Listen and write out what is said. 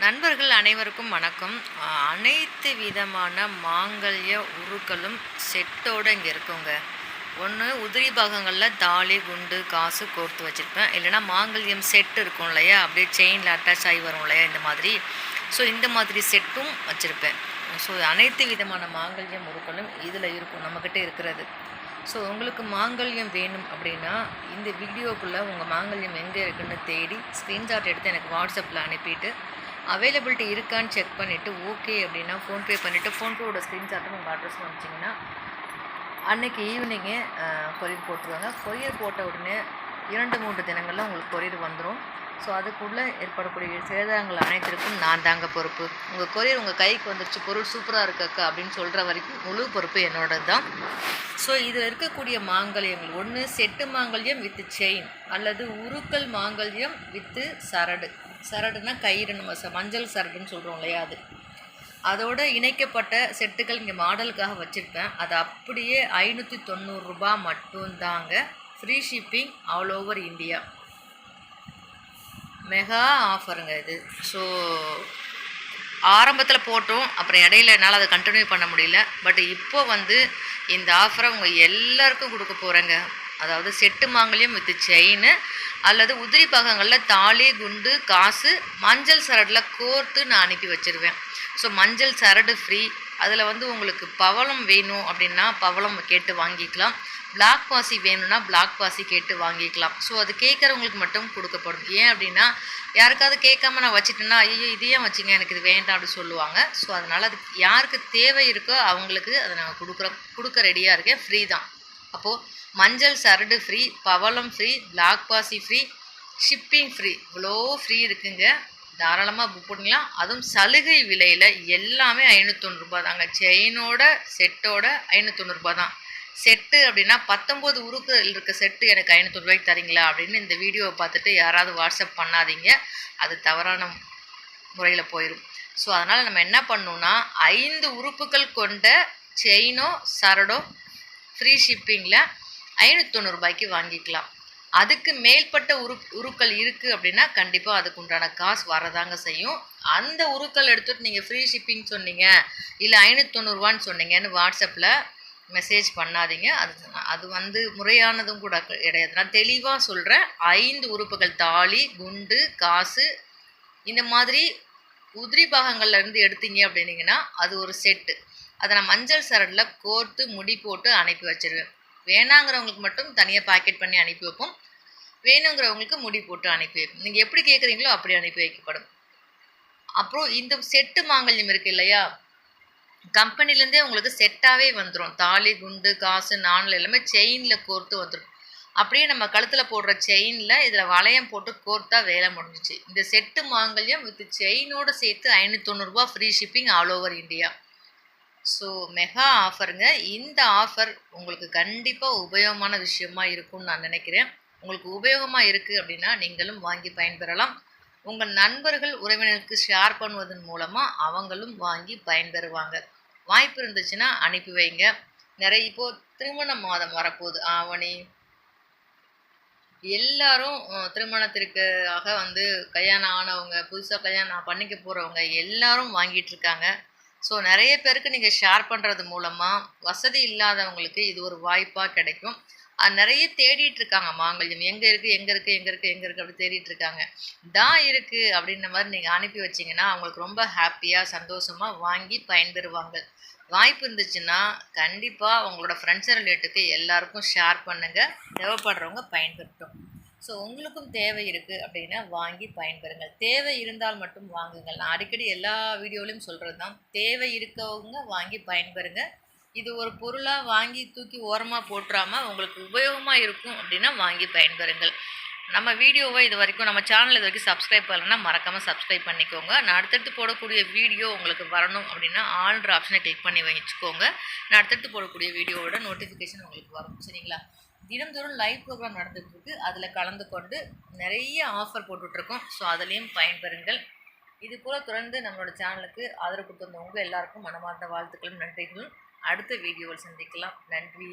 நண்பர்கள் அனைவருக்கும் வணக்கம். அனைத்து விதமான மாங்கல்ய உருக்களும் செட்டோட இங்கே இருக்குங்க. ஒன்று உதிரி பாகங்களில் தாலி குண்டு காசு கோர்த்து வச்சுருப்பேன், இல்லைனா மாங்கல்யம் செட் இருக்கும் இல்லையா, அப்படியே செயினில் அட்டாச் ஆகி வரும் இல்லையா இந்த மாதிரி. ஸோ இந்த மாதிரி செட்டும் வச்சுருப்பேன். ஸோ அனைத்து விதமான மாங்கல்யம் உருக்களும் இதில் இருக்கும், நம்மக்கிட்ட இருக்கிறது. ஸோ உங்களுக்கு மாங்கல்யம் வேணும் அப்படின்னா இந்த வீடியோக்குள்ளே உங்கள் மாங்கல்யம் எங்கே இருக்குன்னு தேடி ஸ்க்ரீன்ஷாட் எடுத்து எனக்கு வாட்ஸ்அப்பில் அனுப்பிட்டு அவைலபிலிட்டி இருக்கான்னு செக் பண்ணிவிட்டு ஓகே அப்படின்னா ஃபோன்பே பண்ணிவிட்டு ஃபோன்பேவோட ஸ்க்ரீன்ஷாட்டும் உங்கள் அட்ரஸும் அனுப்பிச்சிங்கன்னா அன்றைக்கி ஈவினிங்கே கொரியர் போட்டுருவாங்க. கொரியர் போட்ட உடனே 2-3 தினங்களில் உங்களுக்கு கொரியர் வந்துடும். ஸோ அதுக்குள்ளே ஏற்படக்கூடிய சேதாரங்கள் அனைத்திற்கும் நான் தாங்க பொறுப்பு. உங்கள் கொரியர் உங்கள் கைக்கு வந்துருச்சு, பொருள் சூப்பராக இருக்கக்கா அப்படின்னு சொல்கிற வரைக்கும் முழு பொறுப்பு என்னோடது தான். ஸோ இதில் இருக்கக்கூடிய மாங்கல்யங்கள் ஒன்று செட்டு மாங்கல்யம் வித்து செயின், அல்லது உருக்கல் மாங்கல்யம் வித்து சரடு. சரடுனா கயிறு, நம்ம மஞ்சள் சரடுன்னு சொல்கிறோம் இல்லையா, அதோடு இணைக்கப்பட்ட செட்டுகள் இங்கே மாடலுக்காக வச்சுருப்பேன். அது அப்படியே 590 ரூபா மட்டும்தாங்க. Free shipping all over India. Mega ஆஃபருங்க இது. ஸோ ஆரம்பத்தில் போட்டோம், அப்புறம் இடையில என்னால் அதை கண்டினியூ பண்ண முடியல. பட் இப்போ இந்த ஆஃபரை உங்கள் எல்லாருக்கும் கொடுக்க போகிறேங்க. அதாவது செட்டு மாங்கல்யம் வித் செயின், அல்லது உதிரி பாகங்களில் தாலி குண்டு காசு மஞ்சள் சரடில் கோர்த்து நான் அனுப்பி வச்சுருவேன். ஸோ மஞ்சள் சரடு ஃப்ரீ. அதில் உங்களுக்கு பவளம் வேணும் அப்படின்னா பவளம் கேட்டு வாங்கிக்கலாம். பிளாக் பாசி வேணும்னா பிளாக் பாசி கேட்டு வாங்கிக்கலாம். ஸோ அது கேட்குறவங்களுக்கு மட்டும் கொடுக்கப்படும். ஏன் அப்படின்னா யாருக்காவது கேட்காம நான் வச்சுட்டேன்னா ஐயோ இது ஏன் வச்சிங்க, எனக்கு இது வேண்டாம் அப்படின்னு சொல்லுவாங்க. ஸோ அதனால் அது யாருக்கு தேவை இருக்கோ அவங்களுக்கு அதை நான் கொடுக்க ரெடியாக இருக்கேன். ஃப்ரீ தான். அப்போது மஞ்சள் சரடு ஃப்ரீ, பவளம் ஃப்ரீ, பிளாக் பாசி ஃப்ரீ, ஷிப்பிங் ஃப்ரீ, இவ்வளோ ஃப்ரீ இருக்குங்க. தாராளமாக புக் பண்ணிக்கலாம். அதுவும் சலுகை விலையில் எல்லாமே 590 ரூபா தாங்க. செயினோட செட்டோட 590 ரூபா தான். செட்டு அப்படின்னா 19 உருக்கு இருக்க செட்டு எனக்கு 590 ரூபாய்க்கு தரீங்களா அப்படின்னு இந்த வீடியோவை பார்த்துட்டு யாராவது வாட்ஸ்அப் பண்ணாதீங்க, அது தவறான முறையில் போயிடும். ஸோ அதனால் நம்ம என்ன பண்ணணும்னா 5 உறுப்புகள் கொண்ட செயினோ சரடோ ஃப்ரீ ஷிப்பிங்கில் 590 ரூபாய்க்கு வாங்கிக்கலாம். அதுக்கு மேற்பட்ட உருக்கள் இருக்குது அப்படின்னா கண்டிப்பாக அதுக்கு உண்டான காசு வரதாங்க செய்யும். அந்த உருக்கள் எடுத்துகிட்டு நீங்கள் ஃப்ரீ ஷிப்பிங் சொன்னீங்க, இல்லை 590 ரூபான்னு சொன்னீங்கன்னு வாட்ஸ்அப்பில் மெசேஜ் பண்ணாதீங்க. அது முறையானதும் கூட கிடையாது. நான் தெளிவாக சொல்கிறேன். 5 உறுப்புகள் தாலி குண்டு காசு இந்த மாதிரி உதிரி பாகங்கள்லேருந்து எடுத்தீங்க அப்படின்னீங்கன்னா அது ஒரு செட்டு. அதை நான் மஞ்சள் சரடில் கோர்த்து முடி போட்டு அனுப்பி வச்சிருவேன். வேணாங்கிறவங்களுக்கு மட்டும் தனியாக பேக்கெட் பண்ணி அனுப்பி வைப்போம். வேணுங்கிறவங்களுக்கு முடி போட்டு அனுப்பி வைப்போம். நீங்கள் எப்படி கேட்குறீங்களோ அப்படி அனுப்பி வைக்கப்படும். அப்புறம் இந்த செட்டு மாங்கல்யம் இருக்குது இல்லையா, கம்பெனிலேருந்தே உங்களுக்கு செட்டாகவே வந்துடும். தாலி குண்டு காசு நாணல் எல்லாமே செயினில் கோர்த்து வந்துடும். அப்படியே நம்ம கழுத்தில் போடுற செயினில் இதில் வளையம் போட்டு கோர்த்தா வேலை முடிஞ்சிச்சு. இந்த செட்டு மாங்கல்யம் வித் செயினோடு சேர்த்து 590 ரூபா free shipping all over India. So mega ஆஃபருங்க. இந்த ஆஃபர் உங்களுக்கு கண்டிப்பாக உபயோகமான விஷயமா இருக்கும்னு நான் நினைக்கிறேன். உங்களுக்கு உபயோகமாக இருக்குது அப்படின்னா நீங்களும் வாங்கி பயன்பெறலாம். உங்கள் நண்பர்கள் உறவினருக்கு ஷேர் பண்ணுவதன் மூலமாக அவங்களும் வாங்கி பயன்பெறுவாங்க. வாய்ப்பு இருந்துச்சுன்னா அனுப்பி வைங்க. நிறைய இப்போது திருமண மாதம் வரப்போகுது, ஆவணி. எல்லாரும் திருமணத்திற்காக கல்யாணம் ஆனவங்க, புதுசாக கல்யாணம் பண்ணிக்க போகிறவங்க எல்லாரும் வாங்கிட்டு இருக்காங்க. ஸோ நிறைய பேருக்கு நீங்கள் ஷேர் பண்ணுறது மூலமாக வசதி இல்லாதவங்களுக்கு இது ஒரு வாய்ப்பாக கிடைக்கும். அது நிறைய தேடிட்டு இருக்காங்க. மாங்கல்யம் எங்கே இருக்குது எங்கே இருக்குது எங்கே இருக்குது எங்கே இருக்குது அப்படி தேடிட்டு இருக்காங்க. தான் இருக்குது அப்படின்ற மாதிரி நீங்கள் அனுப்பி வச்சிங்கன்னா அவங்களுக்கு ரொம்ப ஹாப்பியாக சந்தோஷமாக வாங்கி பயன்பெறுவாங்க. வாய்ப்பு இருந்துச்சுன்னா கண்டிப்பாக உங்களோட ஃப்ரெண்ட்ஸ் ரிலேட்டுக்கு எல்லாருக்கும் ஷேர் பண்ணுங்கள். தேவைப்படுறவங்க பயன்பெறட்டும். ஸோ உங்களுக்கும் தேவை இருக்குது அப்படின்னா வாங்கி பயன்பெறுங்கள். தேவை இருந்தால் மட்டும் வாங்குங்கள். நான் அடிக்கடி எல்லா வீடியோலையும் சொல்கிறது தான், தேவை இருக்கவங்க வாங்கி பயன்பெறுங்க. இது ஒரு பொருளாக வாங்கி தூக்கி ஓரமாக போட்டுறாமல் உங்களுக்கு உபயோகமாக இருக்கும் அப்படின்னா வாங்கி பயன்பெறுங்கள். நம்ம வீடியோவை இது வரைக்கும் நம்ம சேனல் இது வரைக்கும் சப்ஸ்கிரைப் பண்ணலைன்னா மறக்காமல் சப்ஸ்கிரைப் பண்ணிக்கோங்க. நான் அடுத்தடுத்து போடக்கூடிய வீடியோ உங்களுக்கு வரணும் அப்படின்னா ஆல்ன்ற ஆப்ஷனை கிளிக் பண்ணி வச்சுக்கோங்க. நான் அடுத்தடுத்து போடக்கூடிய வீடியோவோட நோட்டிஃபிகேஷன் உங்களுக்கு வரும். சரிங்களா? தினந்தோறும் லைவ் ப்ரோக்ராம் நடந்துகிட்ருக்கு. அதில் கலந்து கொண்டு நிறைய ஆஃபர் போட்டுட்ருக்கோம். ஸோ அதுலேயும் பயன்பெறுங்கள். இது போல் தொடர்ந்து நம்மளோட சேனலுக்கு ஆதரவு கொடுத்துருந்தவங்க எல்லாருக்கும் மனமார்ந்த வாழ்த்துக்களும் நன்றிகளும். அடுத்த வீடியோவில் சந்திக்கலாம். நன்றி.